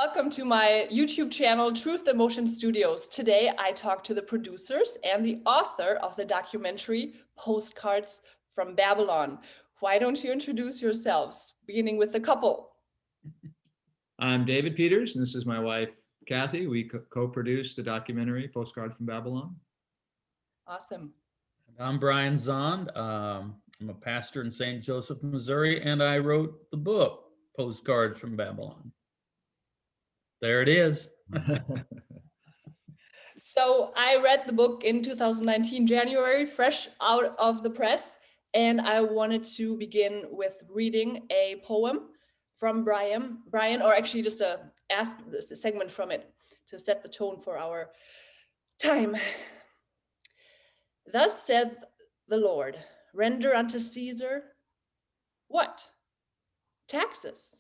Welcome to my YouTube channel, Truth in Motion Studios. Today, I talk to the producers and the author of the documentary, Postcards from Babylon. Why don't you introduce yourselves, beginning with the couple? I'm David Peters, and this is my wife, Kathy. We co-produced the documentary, Postcards from Babylon. Awesome. I'm Brian Zond. I'm a pastor in St. Joseph, Missouri, and I wrote the book, Postcards from Babylon. There it is. So I read the book in 2019, January, fresh out of the press, and I wanted to begin with reading a poem from Brian, or actually just a segment from it to set the tone for our time. Thus saith the Lord, render unto Caesar what? Taxes,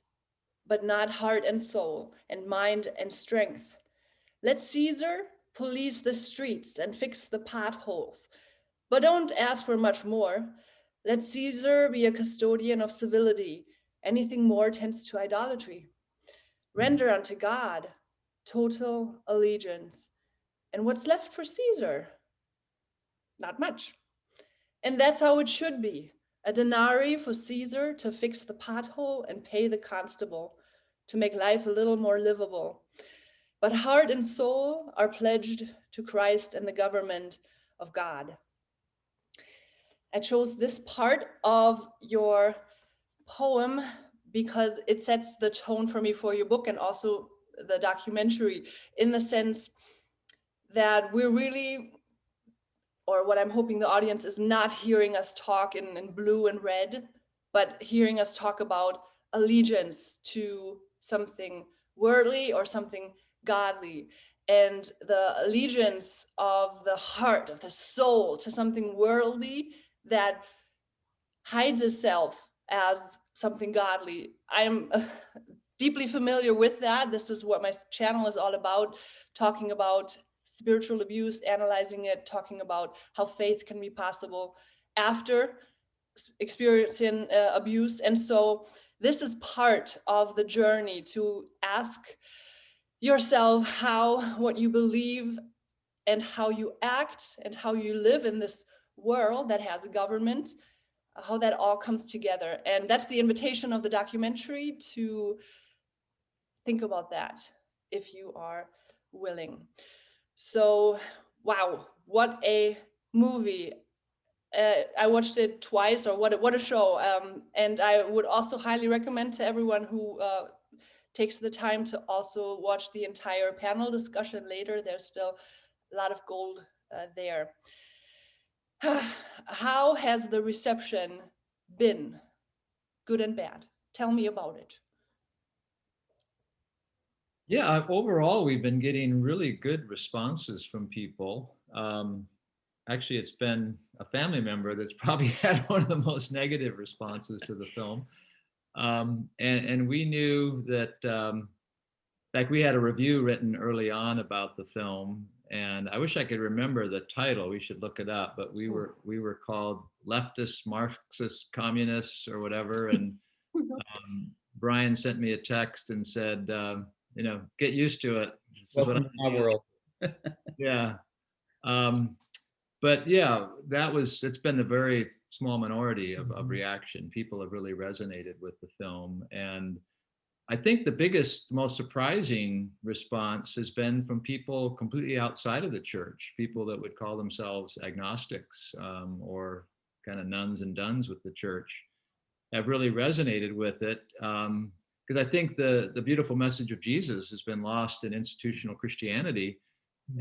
but not heart and soul and mind and strength. Let Caesar police the streets and fix the potholes, but don't ask for much more. Let Caesar be a custodian of civility. Anything more tends to idolatry. Render unto God total allegiance. And what's left for Caesar? Not much. And that's how it should be. A denarii for Caesar to fix the pothole and pay the constable to make life a little more livable. But heart and soul are pledged to Christ and the government of God. I chose this part of your poem because it sets the tone for me for your book and also the documentary, in the sense that we're really, or what I'm hoping the audience is not hearing us talk in blue and red, but hearing us talk about allegiance to something worldly or something godly, and the allegiance of the heart, of the soul, to something worldly that hides itself as something godly. I'm deeply familiar with that. This is what my channel is all about, talking about spiritual abuse, analyzing it, talking about how faith can be possible after experiencing abuse. And so this is part of the journey to ask yourself how what you believe and how you act and how you live in this world that has a government, how that all comes together. And that's the invitation of the documentary, to think about that if you are willing. So, wow, what a movie. I watched it twice, or what a show. And I would also highly recommend to everyone who takes the time to also watch the entire panel discussion later. There's still a lot of gold there. How has the reception been, good and bad? Tell me about it. Yeah, overall, we've been getting really good responses from people. Actually, it's been a family member that's probably had one of the most negative responses to the film. And we knew that, like, we had a review written early on about the film, and I wish I could remember the title. We should look it up, but we were called leftists, Marxists, communists, or whatever. And Brian sent me a text and said, get used to it. Welcome to my world. Yeah. But yeah, it's been a very small minority of reaction. People have really resonated with the film. And I think the biggest, most surprising response has been from people completely outside of the church, people that would call themselves agnostics, or kind of nuns and duns with the church, have really resonated with it. Because I think the beautiful message of Jesus has been lost in institutional Christianity.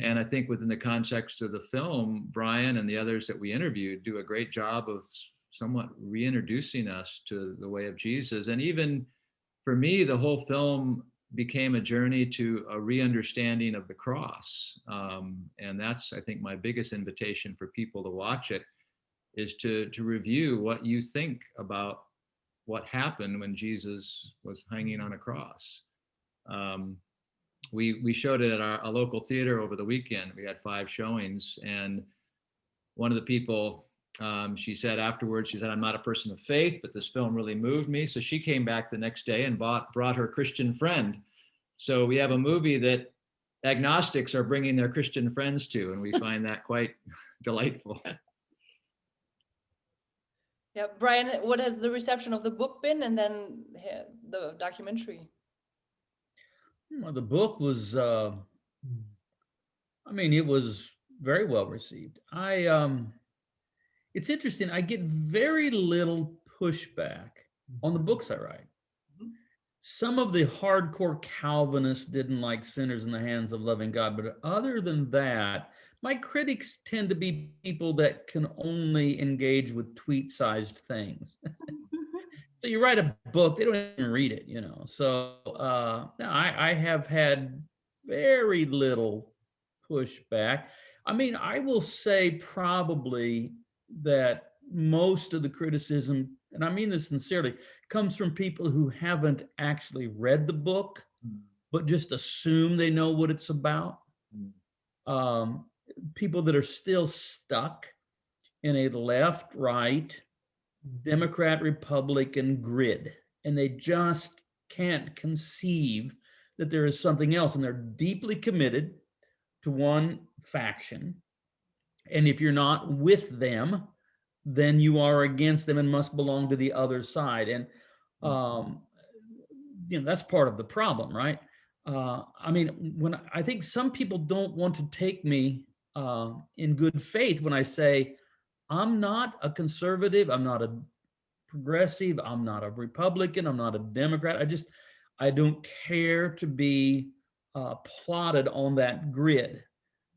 And I think within the context of the film, Brian and the others that we interviewed do a great job of somewhat reintroducing us to the way of Jesus. And even for me, the whole film became a journey to a re-understanding of the cross. And that's, I think, my biggest invitation for people to watch it, is to review what you think about what happened when Jesus was hanging on a cross. We showed it at a local theater over the weekend. We had 5 showings, and one of the people, she said afterwards, she said, I'm not a person of faith, but this film really moved me. So she came back the next day and brought her Christian friend. So we have a movie that agnostics are bringing their Christian friends to, and we find that quite delightful. Yeah, Brian, what has the reception of the book been, and then the documentary? Well, the book was, I mean, it was very well received. It's interesting. I get very little pushback on the books I write. Some of the hardcore Calvinists didn't like Sinners in the Hands of Loving God, but other than that, my critics tend to be people that can only engage with tweet-sized things. So you write a book, they don't even read it, you know. So no, I have had very little pushback. I mean, I will say probably that most of the criticism, and I mean this sincerely, comes from people who haven't actually read the book, but just assume they know what it's about. People that are still stuck in a left, right, Democrat, Republican grid, and they just can't conceive that there is something else, and they're deeply committed to one faction. And if you're not with them, then you are against them and must belong to the other side. And you know, that's part of the problem, right? I mean, when I think some people don't want to take me in good faith when I say I'm not a conservative, I'm not a progressive, I'm not a Republican, I'm not a Democrat. I don't care to be plotted on that grid.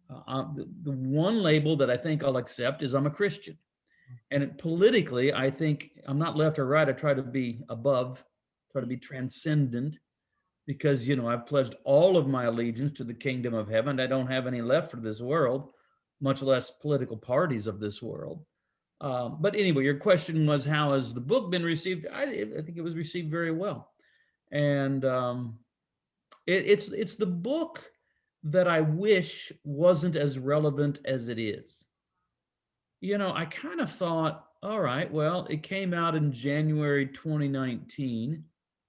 The one label that I think I'll accept is I'm a Christian. And politically, I think I'm not left or right. I try to be above, try to be transcendent, because, you know, I've pledged all of my allegiance to the kingdom of heaven. I don't have any left for this world, much less political parties of this world. But anyway, your question was, how has the book been received? I think it was received very well. And it's the book that I wish wasn't as relevant as it is. You know, I kind of thought, all right, well, it came out in January 2019,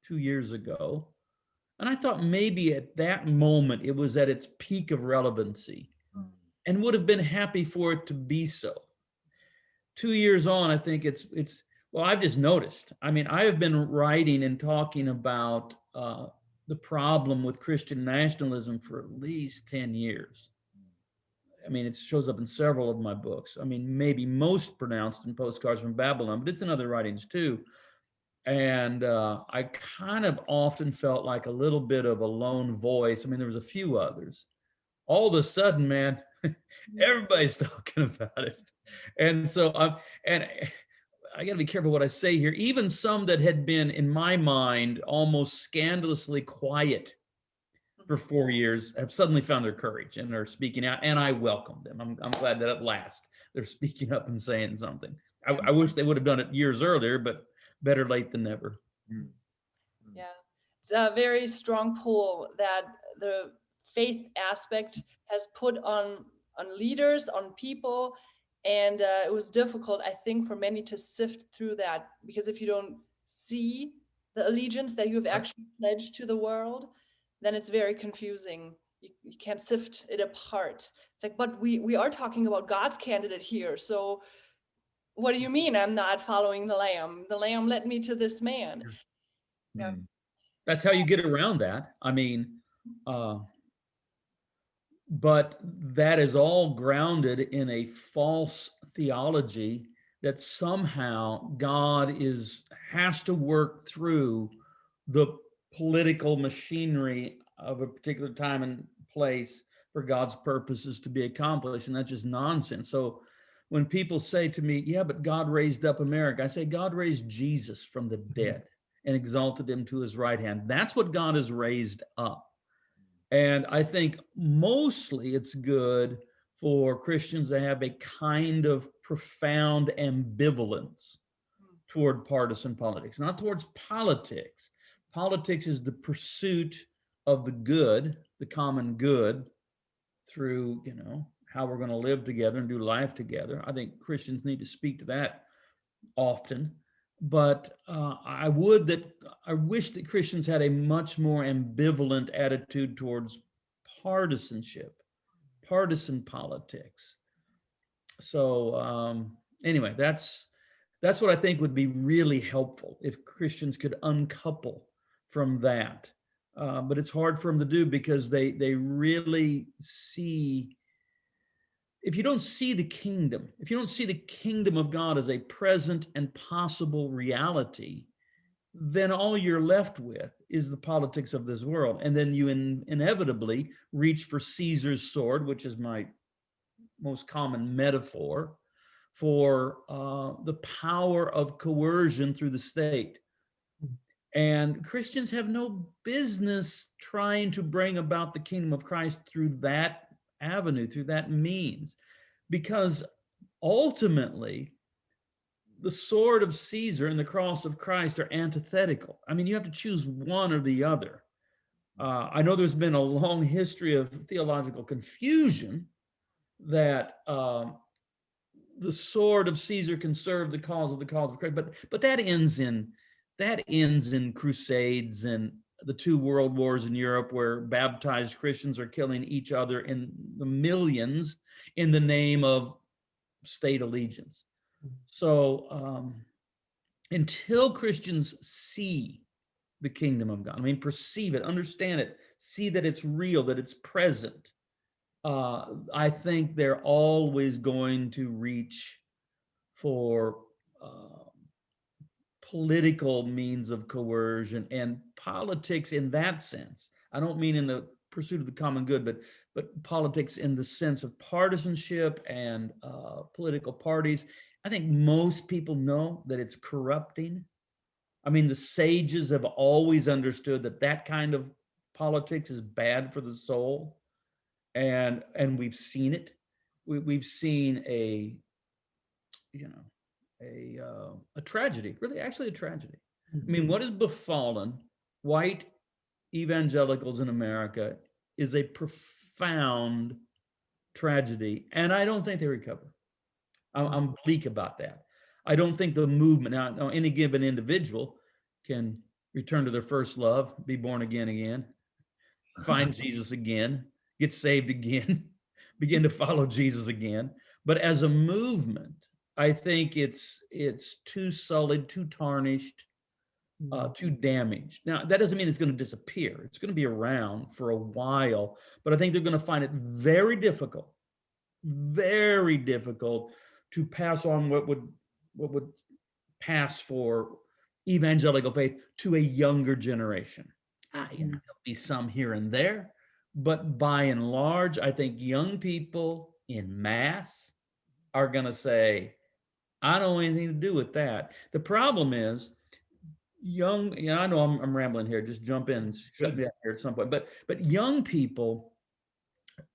2 years ago. And I thought maybe at that moment it was at its peak of relevancy and would have been happy for it to be so. 2 years on, I think well, I've just noticed. I mean, I have been writing and talking about the problem with Christian nationalism for at least 10 years. I mean, it shows up in several of my books. I mean, maybe most pronounced in Postcards from Babylon, but it's in other writings too. And I kind of often felt like a little bit of a lone voice. I mean, there was a few others. All of a sudden, man, everybody's talking about it. And so and I got to be careful what I say here. Even some that had been, in my mind, almost scandalously quiet for 4 years have suddenly found their courage and are speaking out. And I welcome them. I'm glad that at last they're speaking up and saying something. I wish they would have done it years earlier, but better late than never. Yeah, it's a very strong pull that the faith aspect has put on leaders, on people, and it was difficult, I think, for many to sift through that, because if you don't see the allegiance that you have actually pledged to the world, then it's very confusing. You can't sift it apart. It's like, but we are talking about God's candidate here, so what do you mean I'm not following the Lamb? The Lamb led me to this man. Yeah. That's how you get around that. I mean, but that is all grounded in a false theology that somehow God has to work through the political machinery of a particular time and place for God's purposes to be accomplished. And that's just nonsense. So when people say to me, yeah, but God raised up America, I say, God raised Jesus from the dead and exalted him to his right hand. That's what God has raised up. And I think mostly it's good for Christians to have a kind of profound ambivalence toward partisan politics, not towards politics. Politics is the pursuit of the good, the common good, through, you know, how we're going to live together and do life together. I think Christians need to speak to that often. But I wish that Christians had a much more ambivalent attitude towards partisanship, partisan politics. So anyway, that's what I think would be really helpful if Christians could uncouple from that. But it's hard for them to do because they really see, if you don't see the kingdom, if you don't see the kingdom of God as a present and possible reality, then all you're left with is the politics of this world. And then you inevitably reach for Caesar's sword, which is my most common metaphor for the power of coercion through the state. And Christians have no business trying to bring about the kingdom of Christ through that avenue, through that means, because ultimately, the sword of Caesar and the cross of Christ are antithetical. I mean, you have to choose one or the other. I know there's been a long history of theological confusion that the sword of Caesar can serve the cause of Christ, but that ends in crusades and the two world wars in Europe, where baptized Christians are killing each other in the millions in the name of state allegiance. So until Christians see the kingdom of God, I mean, perceive it, understand it, see that it's real, that it's present, I think they're always going to reach for political means of coercion and politics in that sense. I don't mean in the pursuit of the common good, but politics in the sense of partisanship and political parties. I think most people know that it's corrupting. I mean, the sages have always understood that that kind of politics is bad for the soul, and we've seen it. We've seen a, you know, a tragedy, really, actually a tragedy. I mean, what has befallen white evangelicals in America is a profound tragedy, and I don't think they recover. I'm bleak about that. I don't think the movement, now any given individual can return to their first love, be born again, find Jesus again, get saved again, begin to follow Jesus again. But as a movement, I think it's too sullied, too tarnished, too damaged. Now, that doesn't mean it's going to disappear. It's going to be around for a while, but I think they're going to find it very difficult to pass on what would pass for evangelical faith to a younger generation. There'll be some here and there, but by and large, I think young people in mass are going to say, I don't want anything to do with that. The problem is, I know I'm rambling here. Just jump in and shut me down here at some point. But young people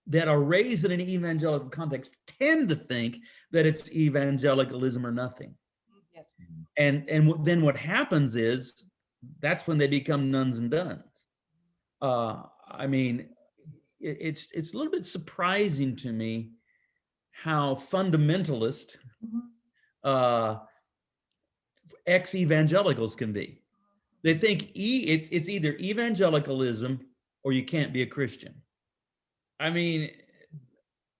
that are raised in an evangelical context tend to think that it's evangelicalism or nothing. Yes. And then what happens is that's when they become nuns and duns. I mean, it's a little bit surprising to me how fundamentalist ex-evangelicals can be. They think it's either evangelicalism or you can't be a Christian. I mean,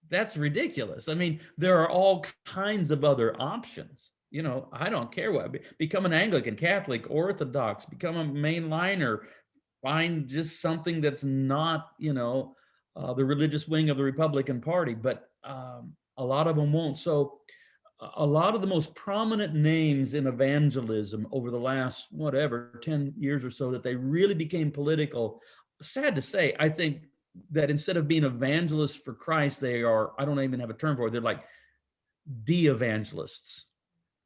that's ridiculous. I mean, there are all kinds of other options. You know, I don't care what, become an Anglican, Catholic, Orthodox, become a mainliner, find just something that's not, the religious wing of the Republican Party, but a lot of them won't. So a lot of the most prominent names in evangelism over the last, 10 years or so, that they really became political, sad to say, I think that instead of being evangelists for Christ, they are, I don't even have a term for it, they're like de-evangelists.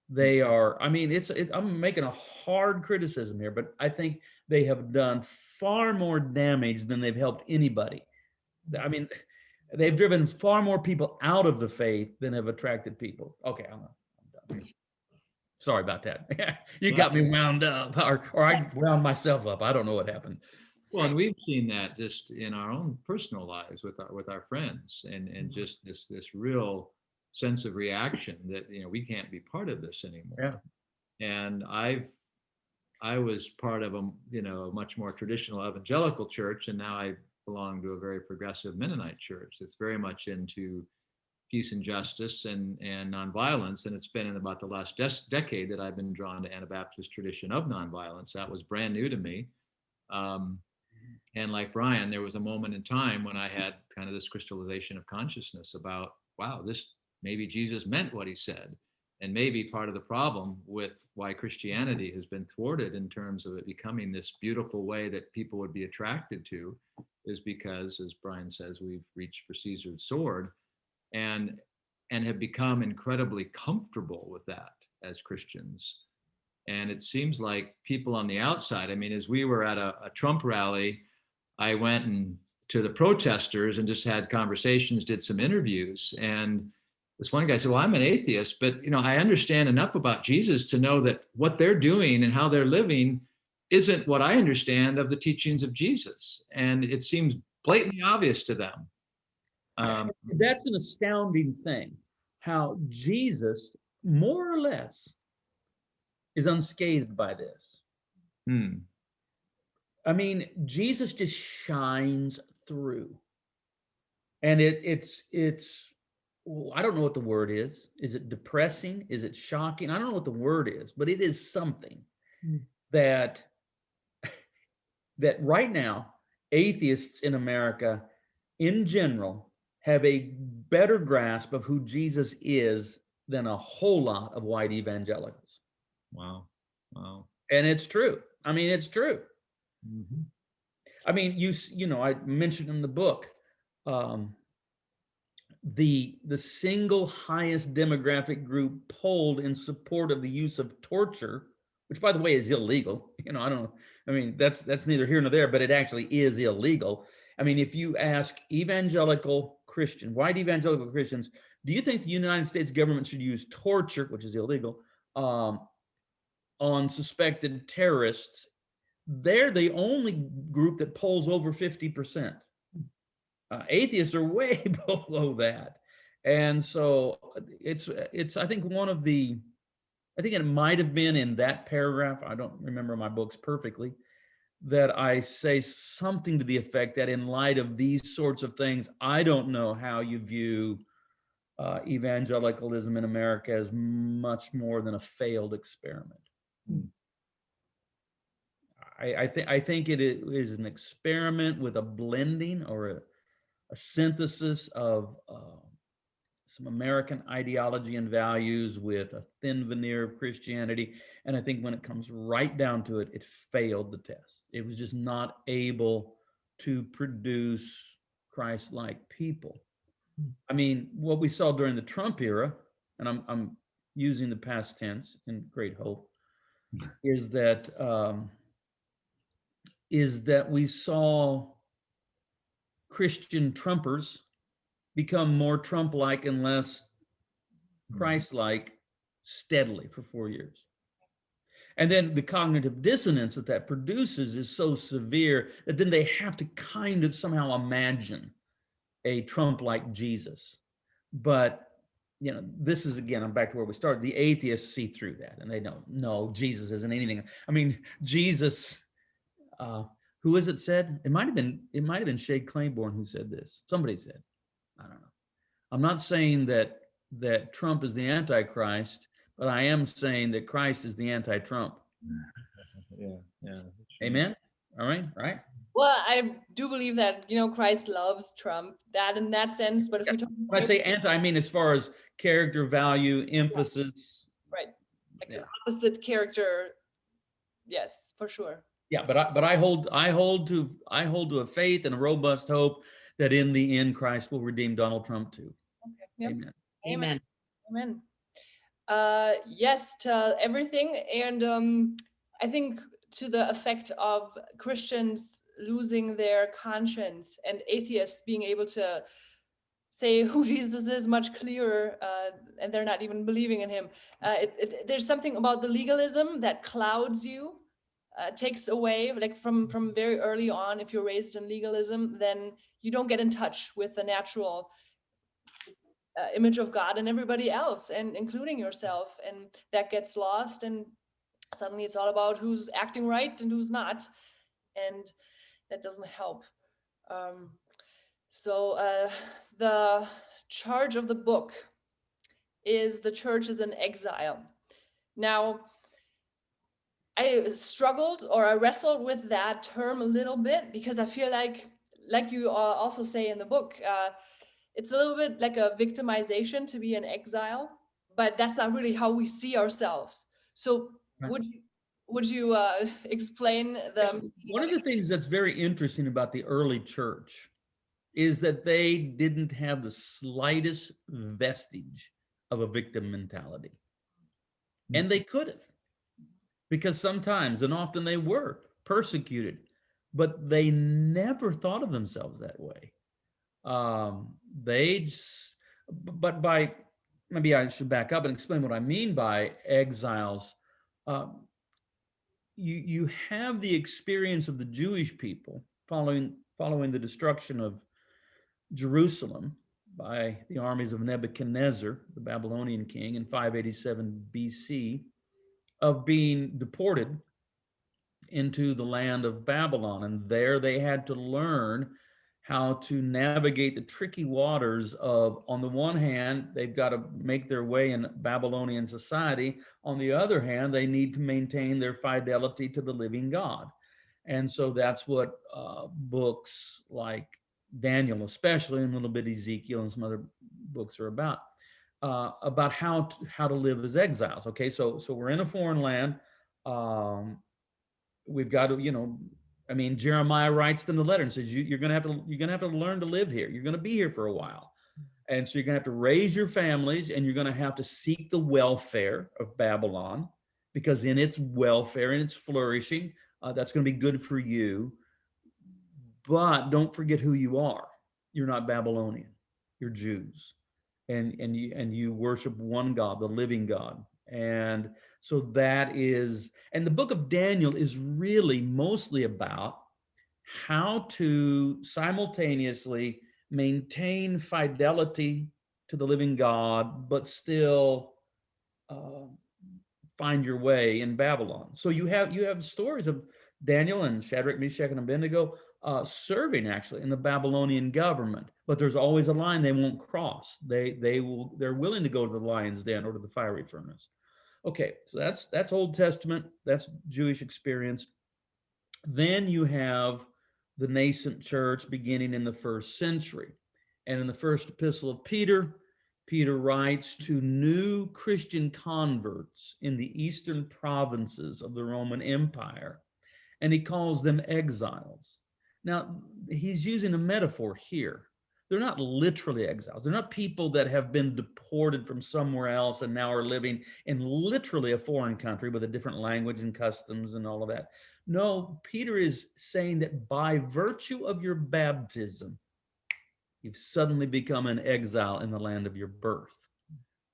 They are, I mean, I'm making a hard criticism here, but I think they have done far more damage than they've helped anybody. I mean, they've driven far more people out of the faith than have attracted people. Okay, I'm done. Sorry about that. You got me wound up, or I wound myself up. I don't know what happened. Well, and we've seen that just in our own personal lives with our friends, and just this real sense of reaction that we can't be part of this anymore. Yeah. And I was part of a much more traditional evangelical church, and now I belong to a very progressive Mennonite church that's very much into peace and justice and nonviolence. And it's been in about the last decade that I've been drawn to Anabaptist tradition of nonviolence. That was brand new to me. Um, and like Brian, there was a moment in time when I had kind of this crystallization of consciousness about, wow, this maybe Jesus meant what he said. And maybe part of the problem with why Christianity has been thwarted in terms of it becoming this beautiful way that people would be attracted to is because, as Brian says, we've reached for Caesar's sword and have become incredibly comfortable with that as Christians. And it seems like people on the outside, I mean, as we were at a Trump rally, I went and to the protesters and just had conversations, did some interviews. And this one guy said, well, I'm an atheist, but I understand enough about Jesus to know that what they're doing and how they're living isn't what I understand of the teachings of Jesus. And it seems blatantly obvious to them. That's an astounding thing, how Jesus, more or less, is unscathed by this. I mean, Jesus just shines through. And it's well, I don't know what the word is. Is it depressing? Is it shocking? I don't know what the word is, but it is something that right now atheists in America in general have a better grasp of who Jesus is than a whole lot of white evangelicals. Wow. And it's true. I mean, it's true. Mm-hmm. I mean, I mentioned in the book, the single highest demographic group polled in support of the use of torture, which by the way is illegal. I don't know. I mean, that's neither here nor there, but it actually is illegal. I mean, if you ask white evangelical Christians, do you think the United States government should use torture, which is illegal, on suspected terrorists? They're the only group that polls over 50%. Atheists are way below that. And so it's I think I think it might have been in that paragraph, I don't remember my books perfectly, that I say something to the effect that in light of these sorts of things, I don't know how you view evangelicalism in America as much more than a failed experiment. I think it is an experiment with a blending or a synthesis of some American ideology and values with a thin veneer of Christianity. And I think when it comes right down to it, it failed the test. It was just not able to produce Christ-like people. I mean, what we saw during the Trump era, and I'm using the past tense in great hope, is that we saw Christian Trumpers become more Trump-like and less Christ-like steadily for 4 years. And then the cognitive dissonance that produces is so severe that then they have to kind of somehow imagine a Trump-like Jesus. But, this is, again, I'm back to where we started. The atheists see through that and they don't know Jesus isn't anything. I mean, Jesus, who is it said? It might have been Shea Claiborne who said this. Somebody said, I don't know. I'm not saying that Trump is the Antichrist, but I am saying that Christ is the anti-Trump. Yeah. Amen. All right. Well, I do believe that Christ loves Trump. That in that sense, but if we talk, when I say anti, I mean as far as character, value, emphasis. Right, like an opposite character. Yes, for sure. Yeah, but I hold to a faith and a robust hope that in the end Christ will redeem Donald Trump too. Okay. Yep. Amen. Yes to everything, and I think to the effect of Christians losing their conscience and atheists being able to say who Jesus is much clearer, and they're not even believing in him. There's something about the legalism that clouds you, takes away, like from very early on. If you're raised in legalism, then you don't get in touch with the natural image of God and everybody else, and including yourself, and that gets lost. And Suddenly it's all about who's acting right and who's not, and that doesn't help. Um, so the charge of the book is the church is in exile. Now, I struggled, or I wrestled with that term a little bit, because I feel like you also say in the book, it's a little bit like a victimization to be in exile, but that's not really how we see ourselves. So Right. would you explain the One of the things that's very interesting about the early church is that they didn't have the slightest vestige of a victim mentality. And they could have, because sometimes and often they were persecuted, but they never thought of themselves that way. They just, but by, maybe I should back up and explain what I mean by exiles. Um, you have the experience of the Jewish people following the destruction of Jerusalem by the armies of Nebuchadnezzar, the Babylonian king, in 587 BC, of being deported into the land of Babylon. And there they had to learn how to navigate the tricky waters of, on the one hand, they've got to make their way in Babylonian society. On the other hand, they need to maintain their fidelity to the living God. And so that's what books like Daniel, especially, and a little bit Ezekiel and some other books are about how to live as exiles. Okay, so we're in a foreign land. We've got to, I mean, Jeremiah writes them the letter and says, you're gonna have to learn to live here. You're gonna be here for a while. And so you're gonna have to raise your families, and you're gonna have to seek the welfare of Babylon, because in its welfare and its flourishing, that's gonna be good for you. But don't forget who you are. You're not Babylonian. You're Jews, and you worship one God, the living God. And so that is, and the book of Daniel is really mostly about how to simultaneously maintain fidelity to the living God, but still uh, find your way in Babylon. So you have stories of Daniel and Shadrach, Meshach, and Abednego serving actually in the Babylonian government, but there's always a line they won't cross. They're willing to go to the lion's den or to the fiery furnace. Okay, so that's Old Testament, that's Jewish experience. Then you have the nascent church beginning in the first century. And in the first epistle of Peter, Peter writes to new Christian converts in the eastern provinces of the Roman Empire, and he calls them exiles. Now, he's using a metaphor here. They're not literally exiles. They're not people that have been deported from somewhere else and now are living in literally a foreign country with a different language and customs and all of that. No, Peter is saying that by virtue of your baptism, you've suddenly become an exile in the land of your birth.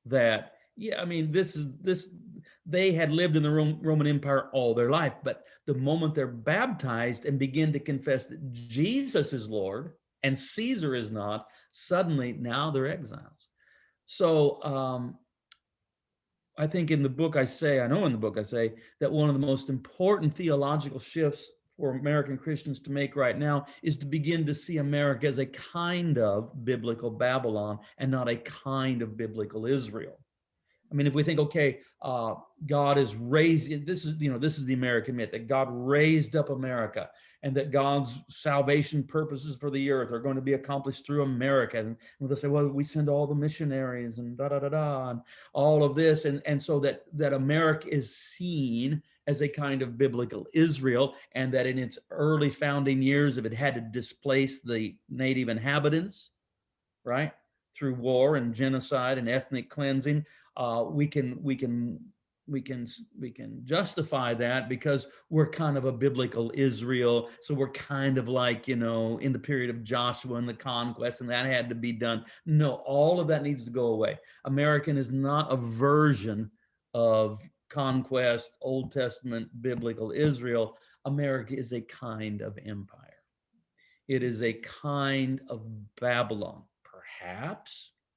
That, yeah, I mean, this they had lived in the Roman Empire all their life, but the moment they're baptized and begin to confess that Jesus is Lord and Caesar is not, suddenly now they're exiles. So I think in the book I say that one of the most important theological shifts for American Christians to make right now is to begin to see America as a kind of biblical Babylon and not a kind of biblical Israel. I mean, if we think, okay, God is raising, this is the American myth, that God raised up America and that God's salvation purposes for the earth are going to be accomplished through America. And they'll say, well, we send all the missionaries and and all of this. And so that America is seen as a kind of biblical Israel, and that in its early founding years, if it had to displace the native inhabitants, right, through war and genocide and ethnic cleansing, we can justify that because we're kind of a biblical Israel. So we're kind of like, in the period of Joshua and the conquest, and that had to be done. No, all of that needs to go away. American is not a version of conquest, Old Testament, biblical Israel. America is a kind of empire. It is a kind of Babylon.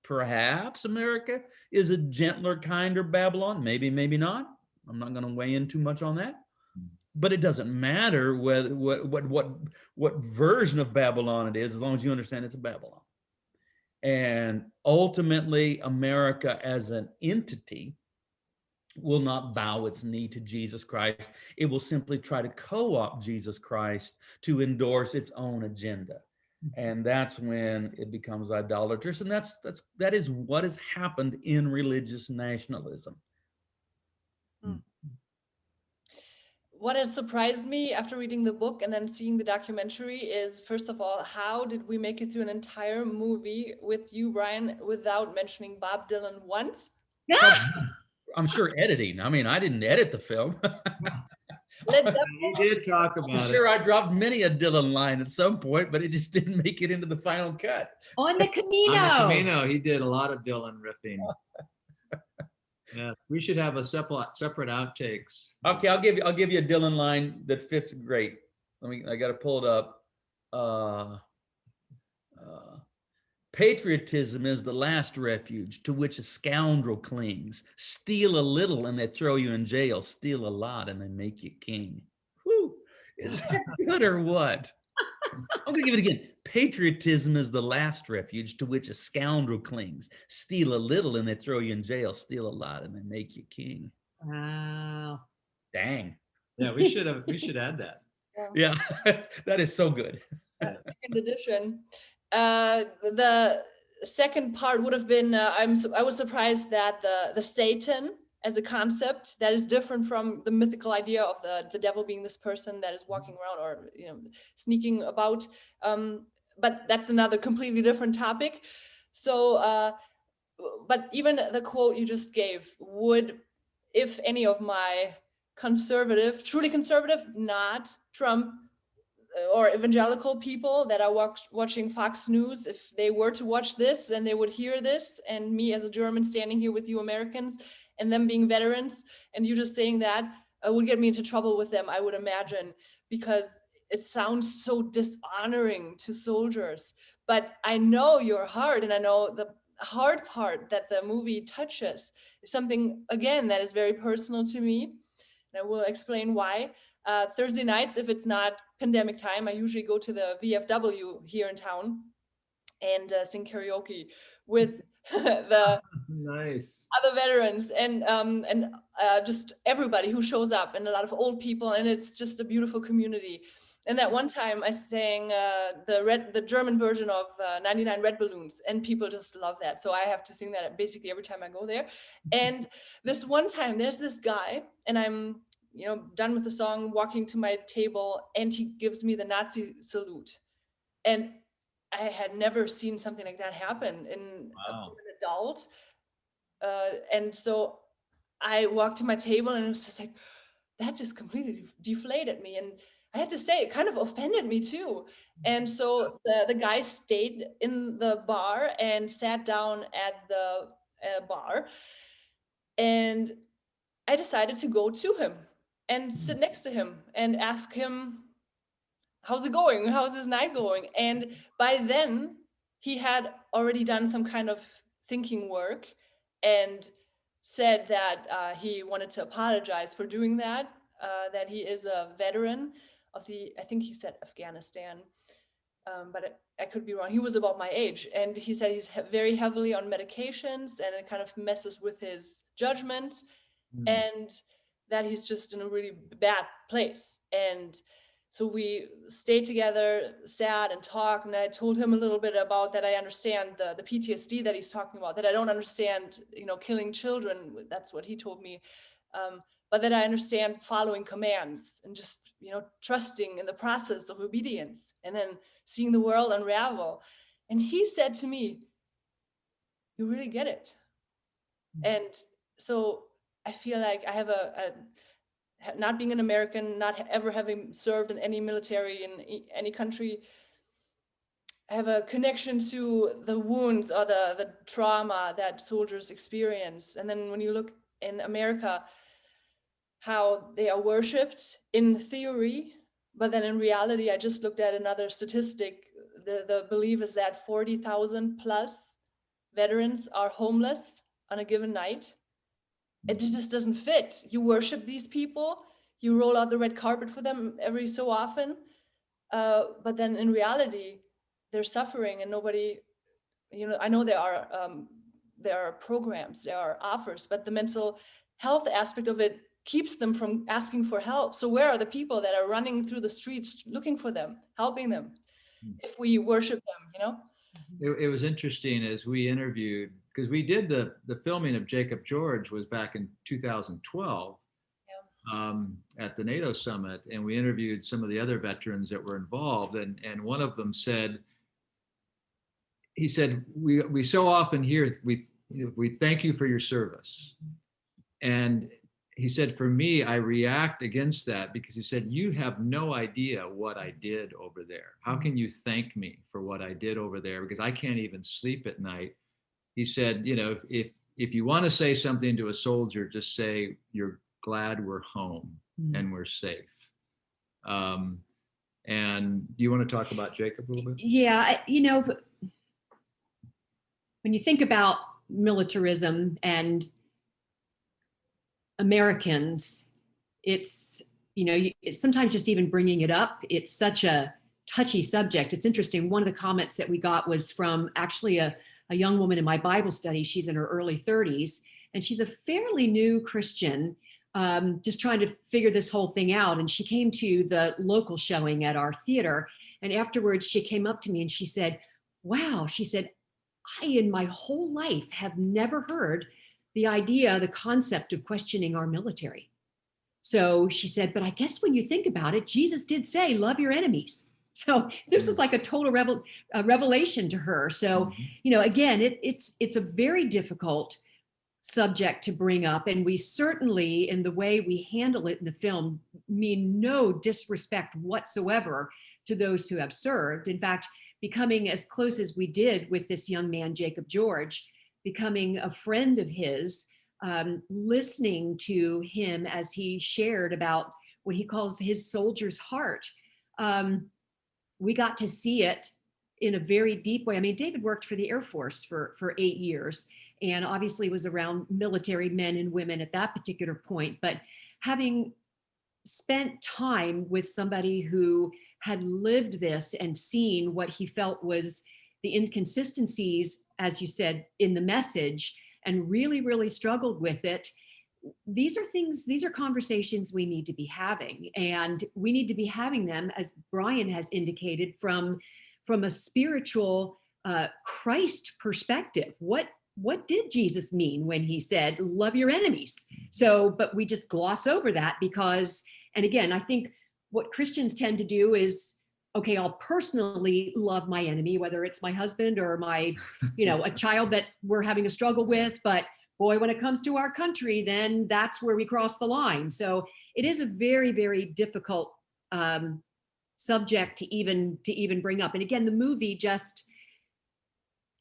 Perhaps America is a gentler, kinder Babylon. Maybe, maybe not. I'm not going to weigh in too much on that. But it doesn't matter what version of Babylon it is, as long as you understand it's a Babylon. And ultimately, America as an entity will not bow its knee to Jesus Christ. It will simply try to co-opt Jesus Christ to endorse its own agenda. And that's when it becomes idolatrous. And that is what has happened in religious nationalism. What has surprised me after reading the book and then seeing the documentary is, first of all, how did we make it through an entire movie with you, Brian, without mentioning Bob Dylan once? I'm sure editing. I mean, I didn't edit the film. You did talk about I'm sure I dropped many a Dylan line at some point, but it just didn't make it into the final cut. On the Camino. On the Camino, he did a lot of Dylan riffing. Yeah, we should have a separate outtakes. Okay, I'll give you a Dylan line that fits great. I got to pull it up. Patriotism is the last refuge to which a scoundrel clings. Steal a little and they throw you in jail. Steal a lot and they make you king. Whew. Is that good or what? I'm going to give it again. Patriotism is the last refuge to which a scoundrel clings. Steal a little and they throw you in jail. Steal a lot and they make you king. Wow. Dang. Yeah, we should add that. Yeah, that is so good. Second edition. The second part would have been, I was surprised that the Satan as a concept that is different from the mythical idea of the devil being this person that is walking around or sneaking about. But that's another completely different topic. So, but even the quote you just gave would, if any of my truly conservative, not Trump or evangelical people that are watching Fox News, if they were to watch this and they would hear this, and me as a German standing here with you Americans and them being veterans and you just saying that would get me into trouble with them, I would imagine, because it sounds so dishonoring to soldiers. But I know your heart, and I know the hard part that the movie touches is something, again, that is very personal to me. And I will explain why. Thursday nights, if it's not pandemic time, I usually go to the VFW here in town and sing karaoke with the nice other veterans and just everybody who shows up, and a lot of old people, and it's just a beautiful community. And that one time I sang the German version of 99 Red Balloons, and people just love that. So I have to sing that basically every time I go there. And this one time there's this guy, and I'm done with the song, walking to my table, and he gives me the Nazi salute. And I had never seen something like that happen in an adult. And so I walked to my table, and it was just like, that just completely deflated me. And I had to say, it kind of offended me too. And so the guy stayed in the bar and sat down at the bar. And I decided to go to him and sit next to him and ask him, how's it going? How's his night going? And by then he had already done some kind of thinking work and said that he wanted to apologize for doing that, that he is a veteran of I think he said Afghanistan, but I could be wrong. He was about my age. And he said he's very heavily on medications and it kind of messes with his judgment. And that he's just in a really bad place. And so we stayed together, sat and talked, and I told him a little bit about that. I understand the PTSD that he's talking about, that I don't understand, killing children. That's what he told me. But that I understand following commands and just, trusting in the process of obedience and then seeing the world unravel. And he said to me, you really get it. And so I feel like I have not being an American, not ever having served in any military in any country, I have a connection to the wounds or the trauma that soldiers experience. And then when you look in America, how they are worshipped in theory, but then in reality, I just looked at another statistic. The belief is that 40,000 plus veterans are homeless on a given night. It just doesn't fit. You worship these people, you roll out the red carpet for them every so often, but then in reality, they're suffering, and nobody, I know there are programs, there are offers, but the mental health aspect of it keeps them from asking for help. So where are the people that are running through the streets looking for them, helping them, if we worship them? It was interesting as we interviewed, because we did the filming of Jacob George was back in 2012 at the NATO summit, and we interviewed some of the other veterans that were involved, and one of them said, he said, we so often hear we thank you for your service, and he said, for me, I react against that because he said, you have no idea what I did over there. How can you thank me for what I did over there? Because I can't even sleep at night. He said, if you want to say something to a soldier, just say, you're glad we're home and we're safe. And do you want to talk about Jacob a little bit? Yeah, when you think about militarism and Americans, it's, sometimes just even bringing it up, it's such a touchy subject. It's interesting. One of the comments that we got was from actually a young woman in my Bible study. She's in her early 30s, and she's a fairly new Christian, just trying to figure this whole thing out. And she came to the local showing at our theater. And afterwards, she came up to me and she said, wow, she said, I, in my whole life, have never heard the concept of questioning our military. So she said, but I guess when you think about it, Jesus did say, love your enemies. So this was like a total revelation to her. So, again, it's a very difficult subject to bring up. And we certainly, in the way we handle it in the film, mean no disrespect whatsoever to those who have served. In fact, becoming as close as we did with this young man, Jacob George, becoming a friend of his, listening to him as he shared about what he calls his soldier's heart. We got to see it in a very deep way. I mean, David worked for the Air Force for 8 years, and obviously was around military men and women at that particular point. But having spent time with somebody who had lived this and seen what he felt was the inconsistencies, as you said, in the message, and really, really struggled with it. These are conversations we need to be having, and we need to be having them, as Brian has indicated, from a spiritual Christ perspective. What did Jesus mean when he said, love your enemies? So, but we just gloss over that because, and again, I think what Christians tend to do is, okay, I'll personally love my enemy, whether it's my husband or my, a child that we're having a struggle with. But boy, when it comes to our country, then that's where we cross the line. So it is a very, very difficult subject to even bring up. And again, the movie just,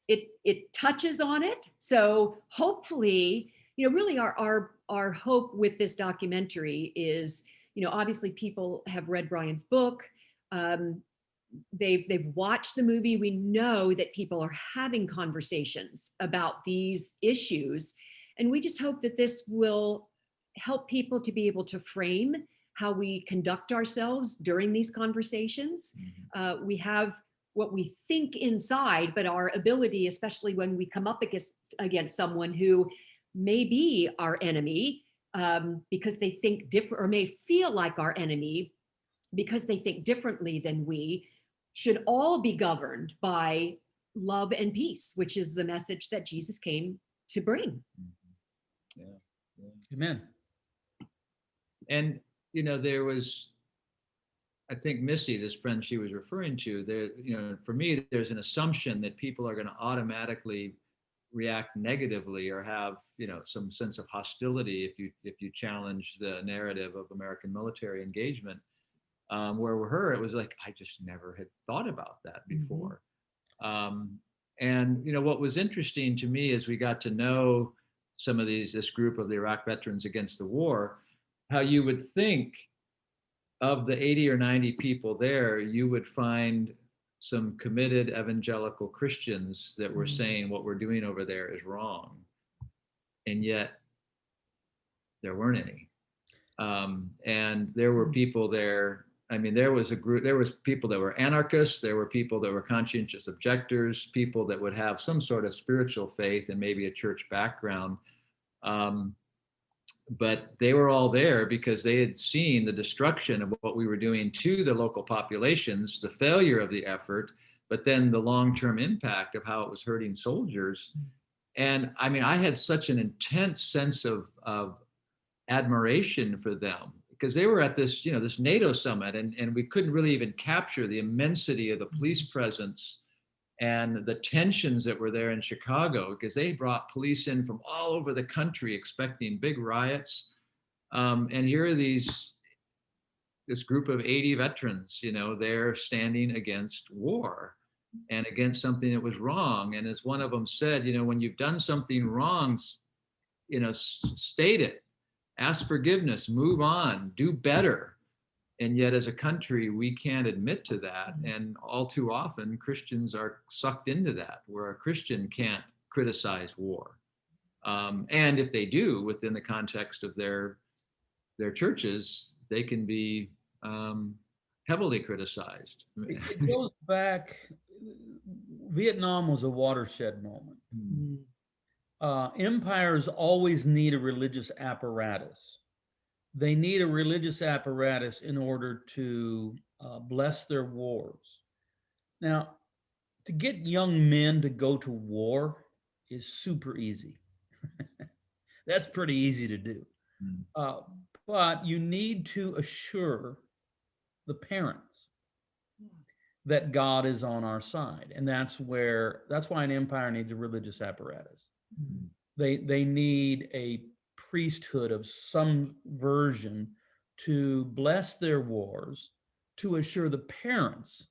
it touches on it. So hopefully, really our hope with this documentary is, obviously people have read Brian's book. They've watched the movie. We know that people are having conversations about these issues. And we just hope that this will help people to be able to frame how we conduct ourselves during these conversations. We have what we think inside, but our ability, especially when we come up against someone who may be our enemy, because they think different, or may feel like our enemy because they think differently than we, should all be governed by love and peace, which is the message that Jesus came to bring. Yeah. Amen. And there was, I think Missy, this friend she was referring to, there, for me, there's an assumption that people are going to automatically react negatively or have, some sense of hostility if you challenge the narrative of American military engagement. Where with her, it was like, I just never had thought about that before. And what was interesting to me as we got to know some of this group of the Iraq veterans against the war, how you would think of the 80 or 90 people there, you would find some committed evangelical Christians that were saying what we're doing over there is wrong. And yet there weren't any. And there were people there. I mean, there was people that were anarchists, there were people that were conscientious objectors, people that would have some sort of spiritual faith and maybe a church background. But they were all there because they had seen the destruction of what we were doing to the local populations, the failure of the effort, but then the long-term impact of how it was hurting soldiers. And I mean, I had such an intense sense of admiration for them because they were at this, this NATO summit, and we couldn't really even capture the immensity of the police presence and the tensions that were there in Chicago, because they brought police in from all over the country expecting big riots. And here are this group of 80 veterans, they're standing against war and against something that was wrong. And as one of them said, when you've done something wrong, state it, ask forgiveness, move on, do better. And yet as a country, we can't admit to that. And all too often, Christians are sucked into that, where a Christian can't criticize war. And if they do, within the context of their churches, they can be heavily criticized. It goes back, Vietnam was a watershed moment. Empires always need a religious apparatus. They need a religious apparatus in order to bless their wars. Now, to get young men to go to war is super easy. That's pretty easy to do. But you need to assure the parents that God is on our side. And that's why an empire needs a religious apparatus. They need a priesthood of some version to bless their wars, to assure the parents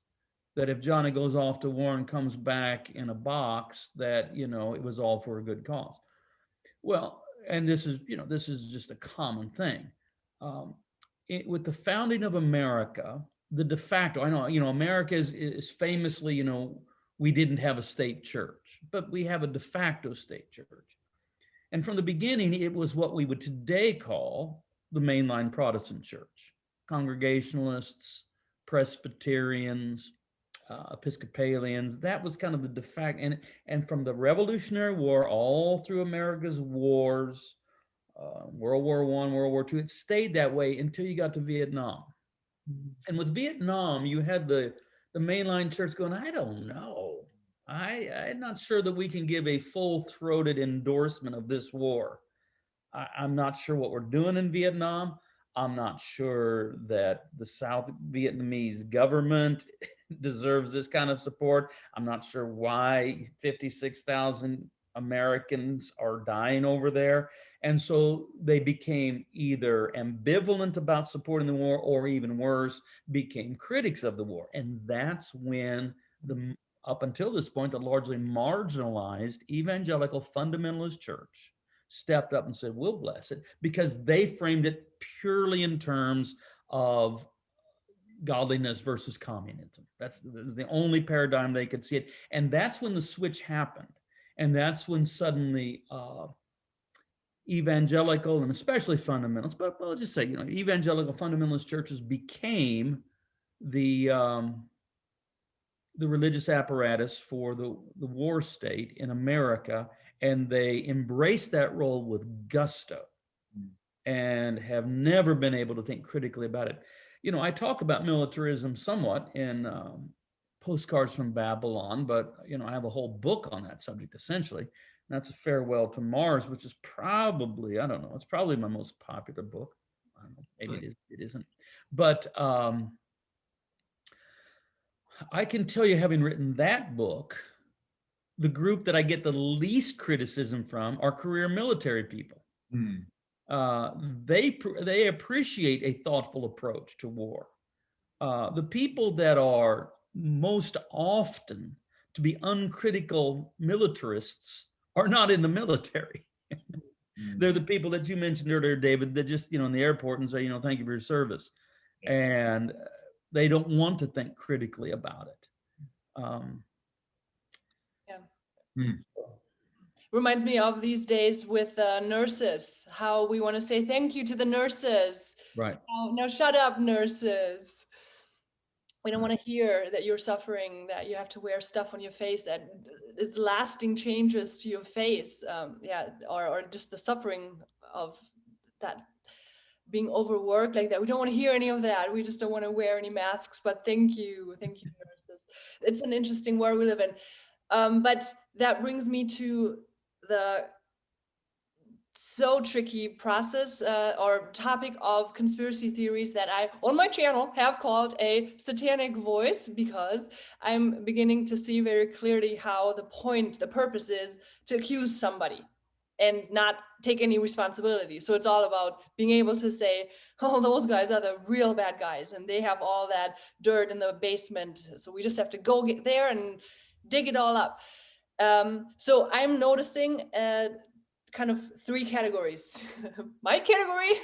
that if Johnny goes off to war and comes back in a box, that, it was all for a good cause. Well, and this is just a common thing. With the founding of America, the de facto, I know, America is famously, we didn't have a state church, but we have a de facto state church. And from the beginning, it was what we would today call the mainline Protestant church. Congregationalists, Presbyterians, Episcopalians, that was kind of the de facto. And from the Revolutionary War all through America's wars, World War I, World War II, it stayed that way until you got to Vietnam. And with Vietnam, you had the mainline church going, I don't know. I'm not sure that we can give a full-throated endorsement of this war. I'm not sure what we're doing in Vietnam. I'm not sure that the South Vietnamese government deserves this kind of support. I'm not sure why 56,000 Americans are dying over there. And so they became either ambivalent about supporting the war, or even worse, became critics of the war. And that's when up until this point, the largely marginalized evangelical fundamentalist church stepped up and said, we'll bless it, because they framed it purely in terms of godliness versus communism. That's the only paradigm they could see it. And that's when the switch happened. And that's when suddenly evangelical, and especially fundamentalists, but I'll just say, evangelical fundamentalist churches became the religious apparatus for the war state in America, and they embraced that role with gusto and have never been able to think critically about it. I talk about militarism somewhat in Postcards from Babylon, but I have a whole book on that subject essentially. And that's A Farewell to Mars, which is probably, I don't know, it's probably my most popular book. I don't know, maybe it isn't. But I can tell you, having written that book, the group that I get the least criticism from are career military people. They appreciate a thoughtful approach to war. The people that are most often to be uncritical militarists are not in the military. They're the people that you mentioned earlier, David, that just, in the airport and say, thank you for your service. And they don't want to think critically about it. reminds me of these days with nurses, how we want to say thank you to the nurses. Right. Now shut up, nurses. We don't want to hear that you're suffering, that you have to wear stuff on your face that is lasting changes to your face. Or just the suffering of that, being overworked like that. We don't want to hear any of that. We just don't want to wear any masks, but thank you, nurses. It's an interesting world we live in. But that brings me to the so tricky process or topic of conspiracy theories that I, on my channel, have called a satanic voice, because I'm beginning to see very clearly how the purpose is to accuse somebody and not take any responsibility. So it's all about being able to say, oh, those guys are the real bad guys and they have all that dirt in the basement. So we just have to go get there and dig it all up. So I'm noticing kind of three categories. My category,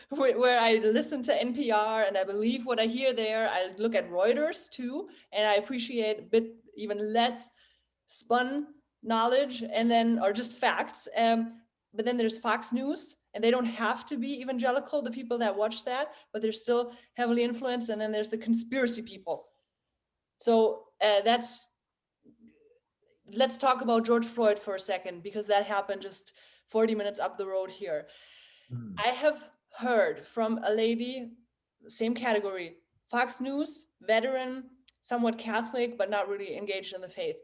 where I listen to NPR and I believe what I hear there. I look at Reuters too, and I appreciate a bit even less spun knowledge, and then, or just facts. But then there's Fox News, and they don't have to be evangelical, the people that watch that, but they're still heavily influenced. And then there's the conspiracy people. So let's talk about George Floyd for a second, because that happened just 40 minutes up the road here. I have heard from a lady, same category, Fox News, veteran, somewhat Catholic, but not really engaged in the faith.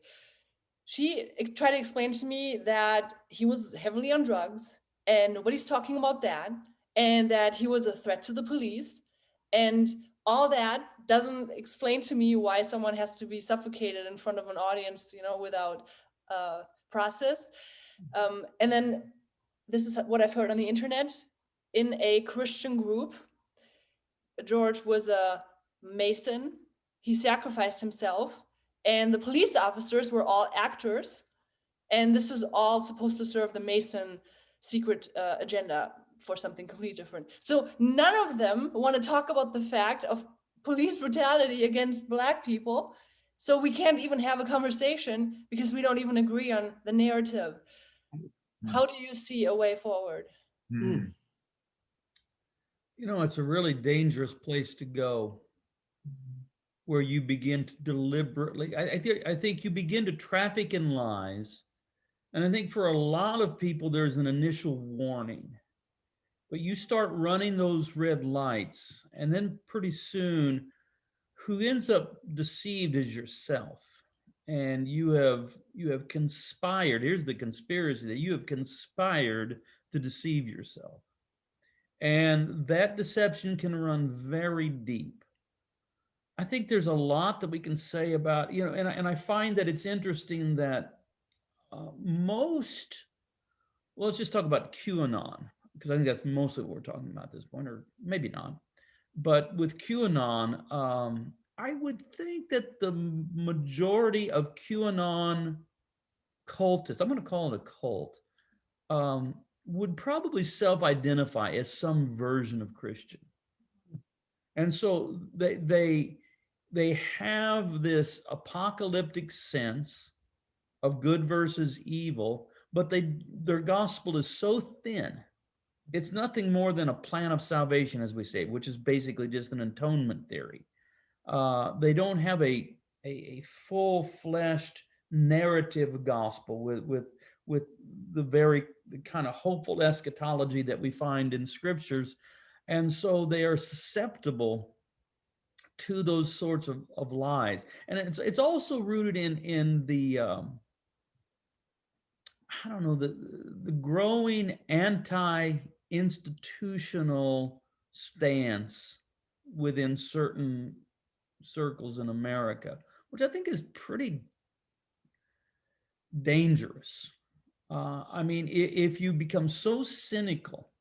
She tried to explain to me that he was heavily on drugs and nobody's talking about that, and that he was a threat to the police, and all that doesn't explain to me why someone has to be suffocated in front of an audience, without process. And then this is what I've heard on the internet. In a Christian group, George was a Mason. He sacrificed himself, and the police officers were all actors. And this is all supposed to serve the Mason secret agenda for something completely different. So none of them want to talk about the fact of police brutality against Black people. So we can't even have a conversation because we don't even agree on the narrative. How do you see a way forward? It's a really dangerous place to go, where you begin to deliberately, I think you begin to traffic in lies. And I think for a lot of people, there's an initial warning, but you start running those red lights, and then pretty soon, who ends up deceived is yourself. And you have conspired. Here's the conspiracy, that you have conspired to deceive yourself. And that deception can run very deep. I think there's a lot that we can say about, and I find that it's interesting that well, let's just talk about QAnon, because I think that's mostly what we're talking about at this point, or maybe not. But with QAnon, I would think that the majority of QAnon cultists, I'm going to call it a cult, would probably self-identify as some version of Christian. And so they have this apocalyptic sense of good versus evil, but their gospel is so thin. It's nothing more than a plan of salvation, as we say, which is basically just an atonement theory. They don't have a full-fleshed narrative gospel with the very kind of hopeful eschatology that we find in scriptures. And so they are susceptible to those sorts of lies. And it's also rooted in the I don't know, the growing anti-institutional stance within certain circles in America, which I think is pretty dangerous. I mean, if you become so cynical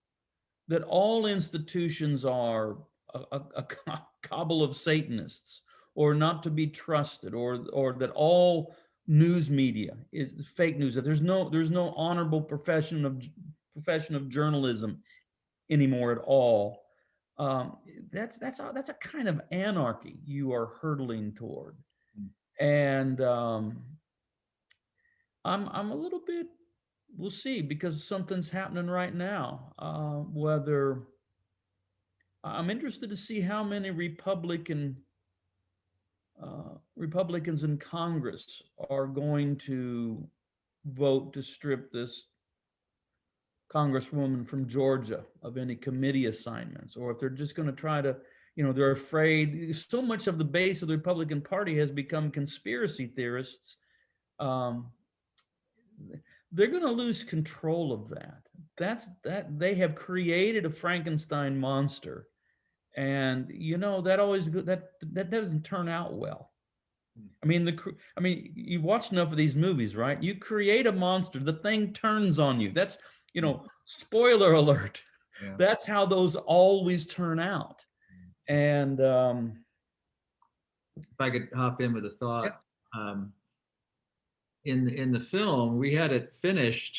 that all institutions are a cabal of Satanists, or not to be trusted, or that all news media is fake news, that there's no honorable profession of journalism anymore at all, that's a kind of anarchy you are hurtling toward. And I'm a little bit we'll see, because something's happening right now. Whether I'm interested to see how many Republicans in Congress are going to vote to strip this Congresswoman from Georgia of any committee assignments, or if they're just going to try to, they're afraid. So much of the base of the Republican Party has become conspiracy theorists. They're going to lose control of that. That they have created a Frankenstein monster, and that doesn't turn out well. I mean, you've watched enough of these movies, right? You create a monster, the thing turns on you. That's, spoiler alert. Yeah. That's how those always turn out. And if I could hop in with a thought, in the film, we had it finished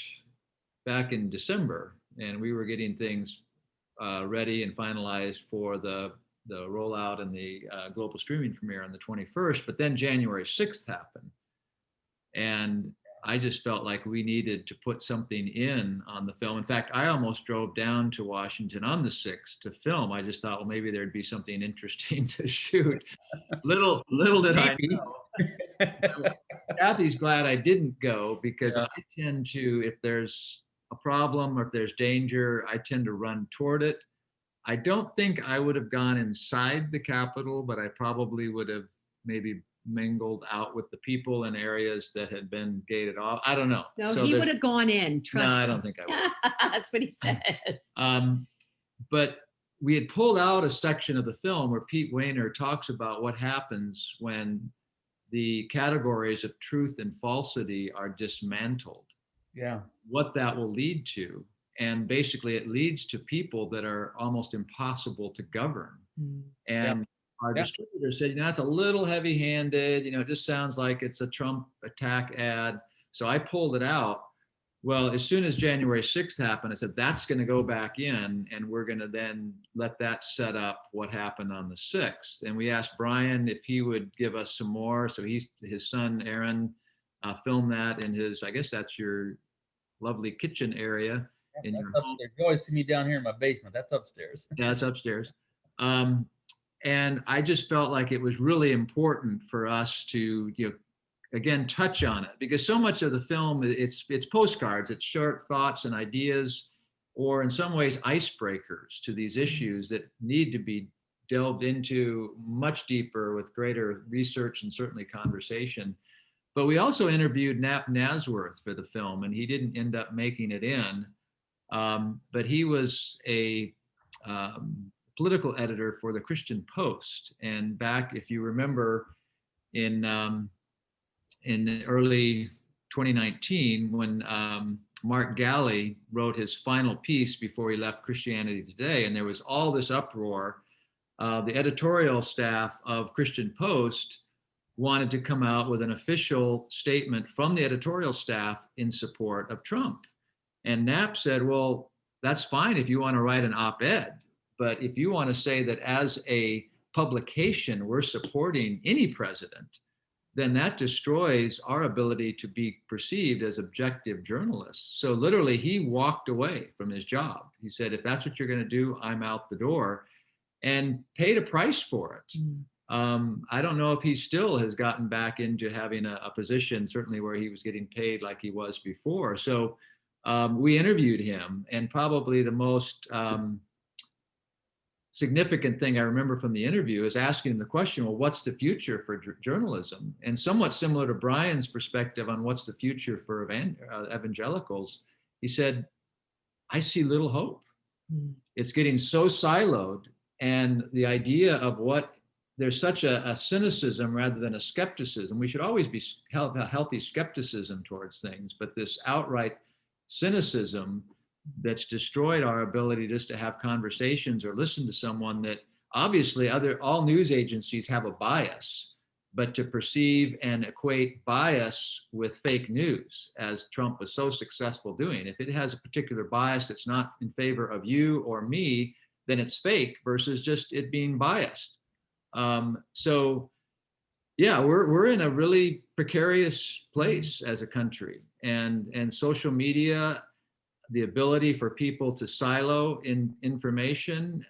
back in December, and we were getting things ready and finalized for the rollout and the global streaming premiere on the 21st. But then January 6th happened, and I just felt like we needed to put something in on the film. In fact, I almost drove down to Washington on the 6th to film. I just thought, well, maybe there'd be something interesting to shoot. Little did I know. Kathy's glad I didn't go, because I tend to, if there's a problem or if there's danger, I tend to run toward it. I don't think I would have gone inside the Capitol, but I probably would have maybe mingled out with the people in areas that had been gated off. I don't know. No, so he would have gone in. Trust no, him. I don't think I would. That's what he says. But we had pulled out a section of the film where Pete Wehner talks about what happens when the categories of truth and falsity are dismantled. Yeah. What that will lead to. And basically it leads to people that are almost impossible to govern. And our distributor said, that's a little heavy-handed, it just sounds like it's a Trump attack ad. So I pulled it out. Well, as soon as January 6th happened, I said, that's going to go back in, and we're going to then let that set up what happened on the 6th. And we asked Brian if he would give us some more. So his son, Aaron, filmed that in his, I guess that's your lovely kitchen area. That's upstairs. You always see me down here in my basement. That's upstairs. Yeah, it's upstairs. And I just felt like it was really important for us to, again, touch on it, because so much of the film, it's postcards, it's short thoughts and ideas, or in some ways icebreakers to these issues that need to be delved into much deeper with greater research and certainly conversation. But we also interviewed Nap Nasworth for the film, and he didn't end up making it in. But he was a political editor for the Christian Post. And back, if you remember, in the early 2019, when Mark Galley wrote his final piece before he left Christianity Today, and there was all this uproar, the editorial staff of Christian Post wanted to come out with an official statement from the editorial staff in support of Trump. And Knapp said, well, that's fine if you want to write an op-ed, but if you want to say that as a publication we're supporting any president, then that destroys our ability to be perceived as objective journalists. So literally he walked away from his job. He said, if that's what you're going to do, I'm out the door, and paid a price for it. I don't know if he still has gotten back into having a position, certainly where he was getting paid like he was before. So we interviewed him, and probably the most significant thing I remember from the interview is asking him the question, well, what's the future for journalism? And somewhat similar to Brian's perspective on what's the future for evangelicals, he said, I see little hope. It's getting so siloed, and the idea of there's such a cynicism rather than a skepticism. We should always be have a healthy skepticism towards things, but this outright cynicism that's destroyed our ability just to have conversations or listen to someone, that obviously all news agencies have a bias, but to perceive and equate bias with fake news, as Trump was so successful doing. If it has a particular bias that's not in favor of you or me, then it's fake versus just it being biased. So, Yeah, we're in a really precarious place as a country, and social media, the ability for people to silo in information,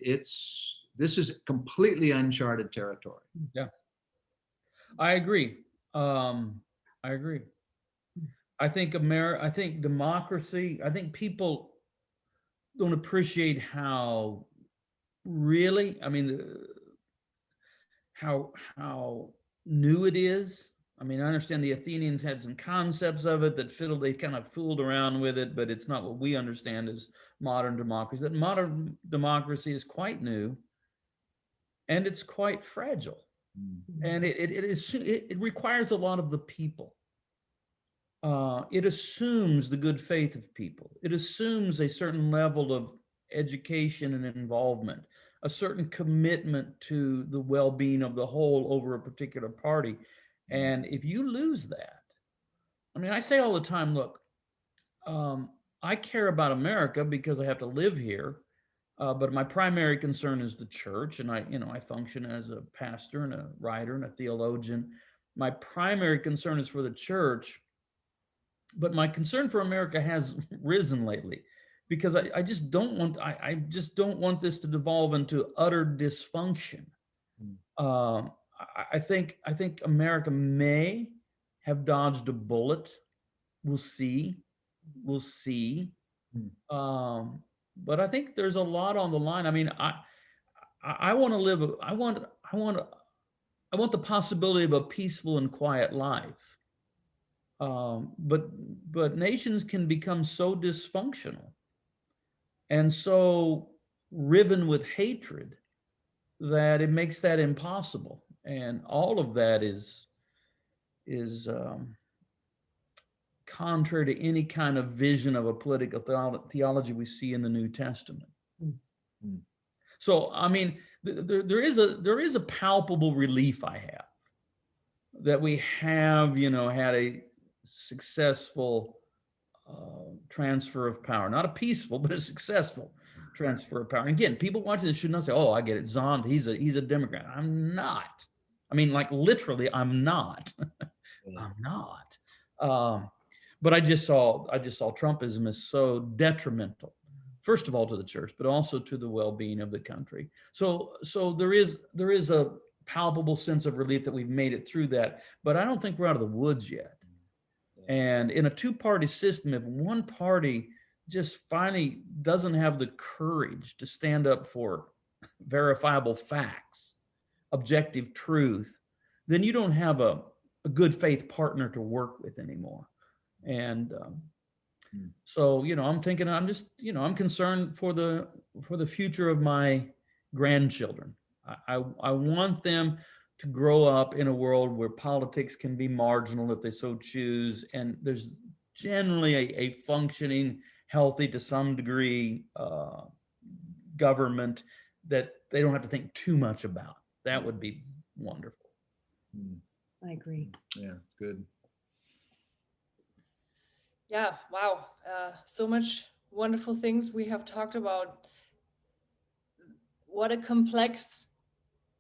this is completely uncharted territory. Yeah, I agree. I agree. I think I think democracy, I think people don't appreciate how really, I mean, how new it is. I mean, I understand the Athenians had some concepts of it that they kind of fooled around with it, but it's not what we understand as modern democracy. That modern democracy is quite new and it's quite fragile. And it requires a lot of the people. It assumes the good faith of people. It assumes a certain level of education and involvement, a certain commitment to the well-being of the whole over a particular party. And if you lose that, I mean, I say all the time, look, I care about America because I have to live here, but my primary concern is the church, and I function as a pastor and a writer and a theologian. My primary concern is for the church, but my concern for America has risen lately because I just don't want I just don't want this to devolve into utter dysfunction. Um, I think America may have dodged a bullet. We'll see. We'll see. But I think there's a lot on the line. I mean, I want to live. I want the possibility of a peaceful and quiet life. But nations can become so dysfunctional and so riven with hatred that it makes that impossible. And all of that is contrary to any kind of vision of a political theology we see in the New Testament. Mm-hmm. So, I mean, there is a palpable relief I have that we have, had a successful transfer of power, not a peaceful, but a successful transfer of power. And again, people watching this should not say, "Oh, I get it. Zond, he's a Democrat." I'm not. I mean, like literally, I'm not. I'm not. But I just saw Trumpism as so detrimental, first of all to the church, but also to the well-being of the country. So there is a palpable sense of relief that we've made it through that, but I don't think we're out of the woods yet. And in a two-party system, if one party just finally doesn't have the courage to stand up for verifiable facts, objective truth, then you don't have a good faith partner to work with anymore. And so, I'm thinking, I'm concerned for the future of my grandchildren. I want them to grow up in a world where politics can be marginal if they so choose, and there's generally a functioning, healthy to some degree government that they don't have to think too much about. That would be wonderful. I agree. Yeah, it's good. Yeah, wow. So much wonderful things we have talked about. What a complex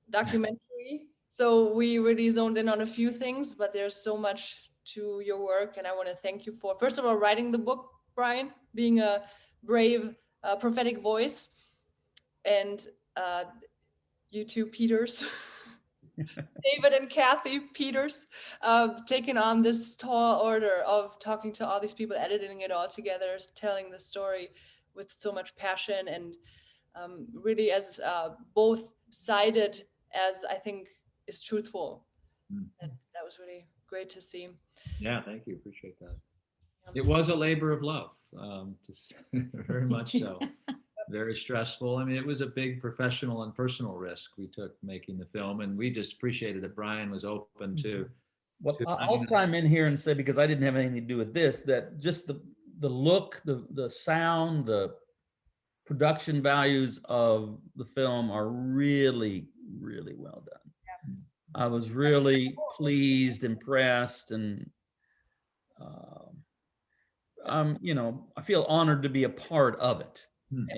documentary. So we really zoned in on a few things, but there's so much to your work. And I want to thank you for, first of all, writing the book, Brian, being a brave prophetic voice, and you two Peters, David and Kathy Peters, taking on this tall order of talking to all these people, editing it all together, telling the story with so much passion, and really as both sided as I think is truthful. That was really great to see. Yeah, thank you. Appreciate that. It was a labor of love, very much so. Very stressful. I mean, it was a big professional and personal risk we took making the film, and we just appreciated that Brian was open to. Well, I'll chime in here and say, because I didn't have anything to do with this, that just the look, the sound, the production values of the film are really, really well done. Yeah. I was really pleased, impressed, and I feel honored to be a part of it.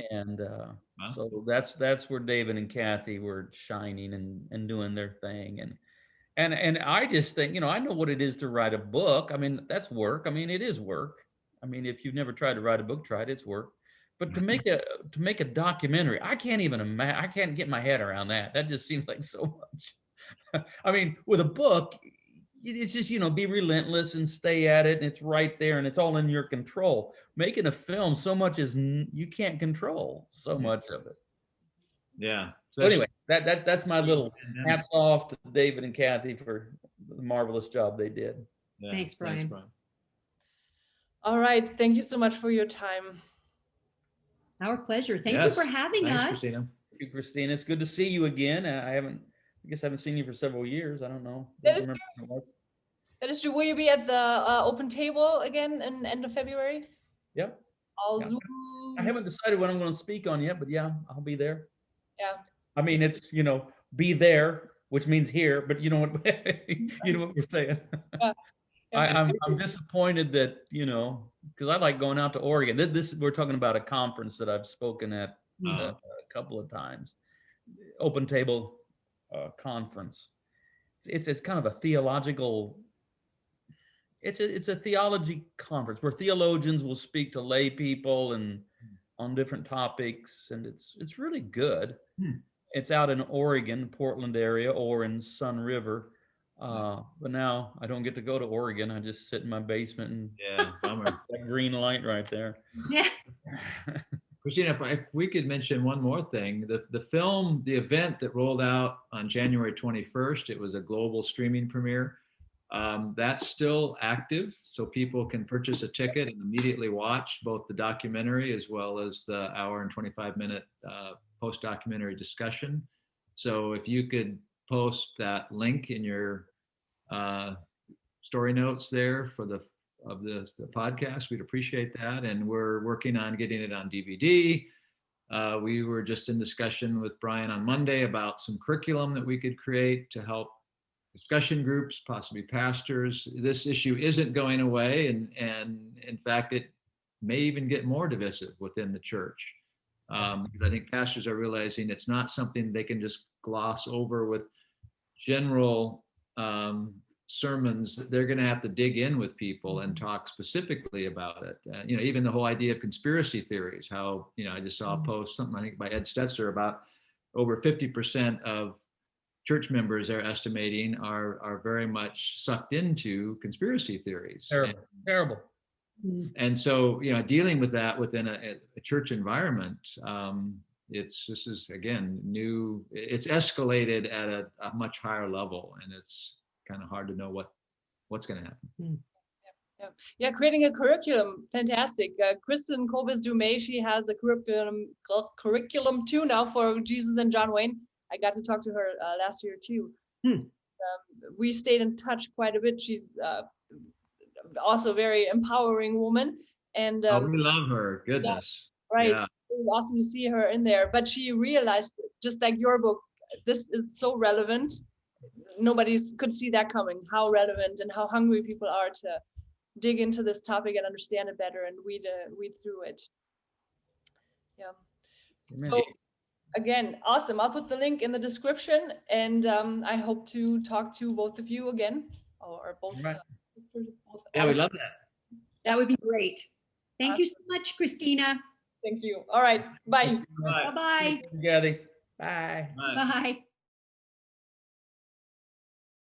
And wow. So that's where David and Kathy were shining and doing their thing. And I just think, you know, I know what it is to write a book. I mean, that's work. I mean, it is work. I mean, if you've never tried to write a book, try it. It's work. But to make a documentary, I can't even imagine. I can't get my head around that. That just seems like so much. I mean, with a book, it's just, you know, be relentless and stay at it, and it's right there, and it's all in your control. Making a film, so much is you can't control so much of it. Yeah. So anyway, that's my little hats off to David and Kathy for the marvelous job they did. Yeah. Thanks, Brian. All right. Thank you so much for your time. Our pleasure. Thank you for having us. Christina. Thank you, Christina. It's good to see you again. I guess I haven't seen you for several years. I don't know. That is true. That is true. Will you be at the open table again in end of February? Yep. I'll Yeah. Zoom. I haven't decided what I'm going to speak on yet, but yeah, I'll be there. Yeah. I mean, it's, you know, be there, which means here, but you know what, you know what we're saying. Yeah. Yeah. I'm disappointed that, you know, because I like going out to Oregon. This we're talking about a conference that I've spoken at a couple of times, open table conference. It's kind of a theological. It's a theology conference where theologians will speak to lay people and on different topics, and it's really good. It's out in Oregon, Portland area, or in Sun River. But now I don't get to go to Oregon. I just sit in my basement and bummer. that green light right there. Yeah. Christina, if we could mention one more thing, the film, the event that rolled out on January 21st, it was a global streaming premiere. That's still active, so people can purchase a ticket and immediately watch both the documentary as well as the hour and 25-minute post-documentary discussion. So if you could post that link in your story notes there for the podcast, we'd appreciate that. And we're working on getting it on DVD. We were just in discussion with Brian on Monday about some curriculum that we could create to help discussion groups, possibly pastors. This issue isn't going away, and in fact, it may even get more divisive within the church. Because I think pastors are realizing it's not something they can just gloss over with general sermons. They're going to have to dig in with people and talk specifically about it. You know, even the whole idea of conspiracy theories. How, you know, I just saw a post, something I think by Ed Stetzer, about over 50% of church members are estimating are very much sucked into conspiracy theories. Terrible. And so, you know, dealing with that within a church environment, this is again new. It's escalated at a much higher level, and it's kind of hard to know what's going to happen. Yeah, creating a curriculum, fantastic. Kristen Kobes-Dumay, she has a curriculum too now for Jesus and John Wayne. I got to talk to her last year too. We stayed in touch quite a bit. She's also a very empowering woman, and we love her. Goodness, yeah, right. Yeah. It was awesome to see her in there. But she realized, just like your book, this is so relevant. Nobody could see that coming. How relevant and how hungry people are to dig into this topic and understand it better and weed through it. Yeah. So again, awesome. I'll put the link in the description, and I hope to talk to both of you again, or both. Right. Both. Yeah, we love that. That would be great. Thank you so much, Christina. Thank you. All right. Bye. Bye-bye. Kathy. Bye. Bye.